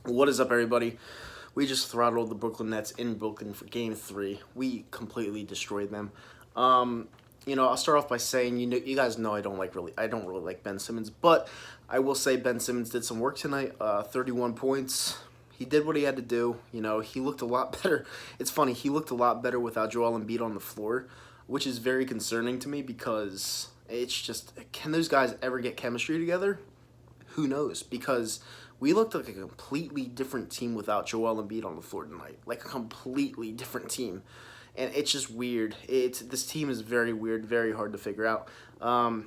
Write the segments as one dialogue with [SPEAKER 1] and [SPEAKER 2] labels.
[SPEAKER 1] What is up, everybody? We just throttled the Brooklyn Nets in Brooklyn for Game 3. We completely destroyed them. I'll start off by saying, you guys know I don't really like Ben Simmons, but I will say Ben Simmons did some work tonight. 31 points. He did what he had to do. He looked a lot better. It's funny, he looked a lot better without Joel Embiid on the floor, which is very concerning to me because it's just, can those guys ever get chemistry together? Who knows? Because we looked like a completely different team without Joel Embiid on the floor tonight. Like a completely different team. And it's just weird. This team is very weird, very hard to figure out. I'll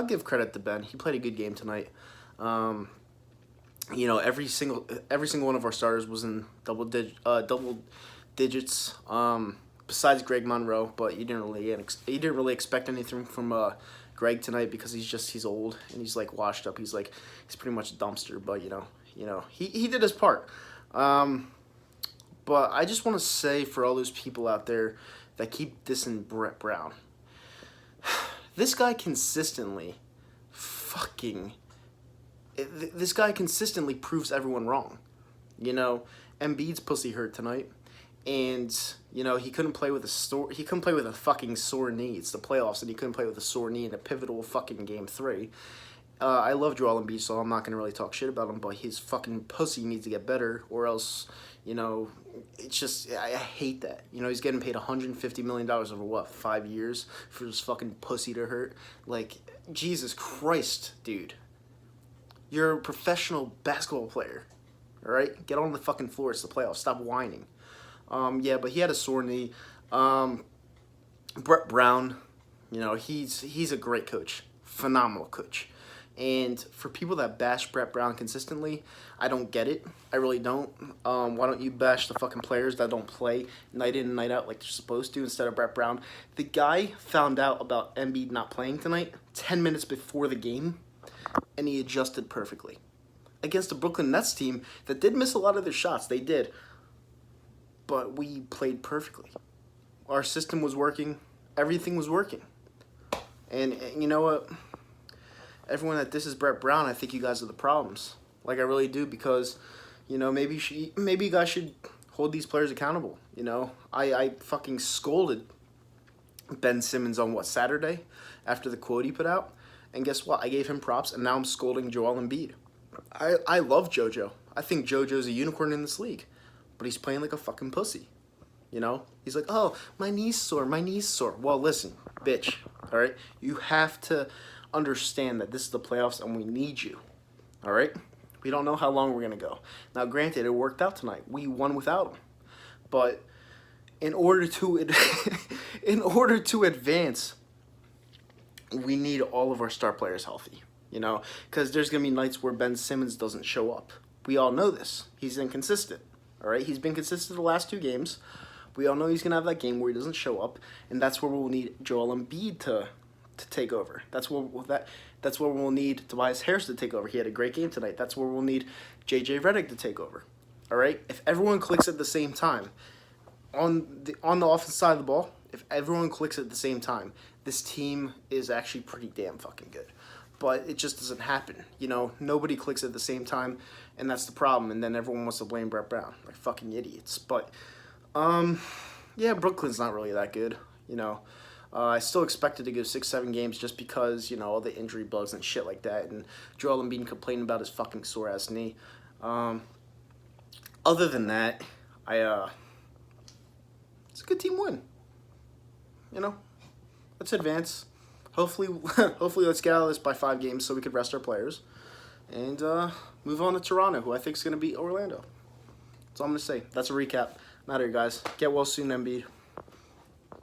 [SPEAKER 1] give credit to Ben. He played a good game tonight. Every single one of our starters was in double digits. Besides Greg Monroe, but you didn't really expect anything from Greg tonight because he's old and he's like washed up. He's pretty much a dumpster, but he did his part. But I just want to say for all those people out there that keep dissing Brett Brown, this guy consistently proves everyone wrong. Embiid's pussy hurt tonight. And he couldn't play with a fucking sore knee. It's the playoffs, and he couldn't play with a sore knee in a pivotal fucking Game 3. I love Joel Embiid, so I'm not gonna really talk shit about him. But his fucking pussy needs to get better, or else, it's just I hate that. He's getting paid $150 million over what, 5 years for his fucking pussy to hurt. Like, Jesus Christ, dude, you're a professional basketball player. All right, get on the fucking floor. It's the playoffs. Stop whining. But he had a sore knee. Brett Brown, he's a great coach, phenomenal coach. And for people that bash Brett Brown consistently, I don't get it. I really don't. Why don't you bash the fucking players that don't play night in and night out like they're supposed to instead of Brett Brown? The guy found out about Embiid not playing tonight 10 minutes before the game, and he adjusted perfectly. Against the Brooklyn Nets team that did miss a lot of their shots, they did. But we played perfectly. Our system was working. Everything was working. And you know what? Everyone that disses Brett Brown, I think you guys are the problems. Like, I really do, because, maybe you guys should hold these players accountable. I fucking scolded Ben Simmons on, Saturday? After the quote he put out. And guess what? I gave him props, and now I'm scolding Joel Embiid. I love JoJo. I think JoJo's a unicorn in this league. But he's playing like a fucking pussy. He's like, oh, my knee's sore. Well, listen, bitch, all right? You have to understand that this is the playoffs and we need you, all right? We don't know how long we're going to go. Now, granted, it worked out tonight. We won without him. But in order to advance, we need all of our star players healthy, because there's going to be nights where Ben Simmons doesn't show up. We all know this. He's inconsistent. All right, he's been consistent the last 2 games. We all know he's going to have that game where he doesn't show up, and that's where we'll need Joel Embiid to take over. That's where we'll need Tobias Harris to take over. He had a great game tonight. That's where we'll need JJ Redick to take over. All right? If everyone clicks at the same time on the offensive side of the ball, if everyone clicks at the same time, this team is actually pretty damn fucking good. But it just doesn't happen. Nobody clicks at the same time, and that's the problem. And then everyone wants to blame Brett Brown. Like fucking idiots. But, Brooklyn's not really that good. I still expected to go 6-7 games just because, all the injury bugs and shit like that. And Joel Embiid complaining about his fucking sore-ass knee. Other than that, it's a good team win. Let's advance. Hopefully, let's get out of this by 5 games so we could rest our players and move on to Toronto, who I think is going to beat Orlando. That's all I'm going to say. That's a recap. I'm out of here, guys. Get well soon, Embiid.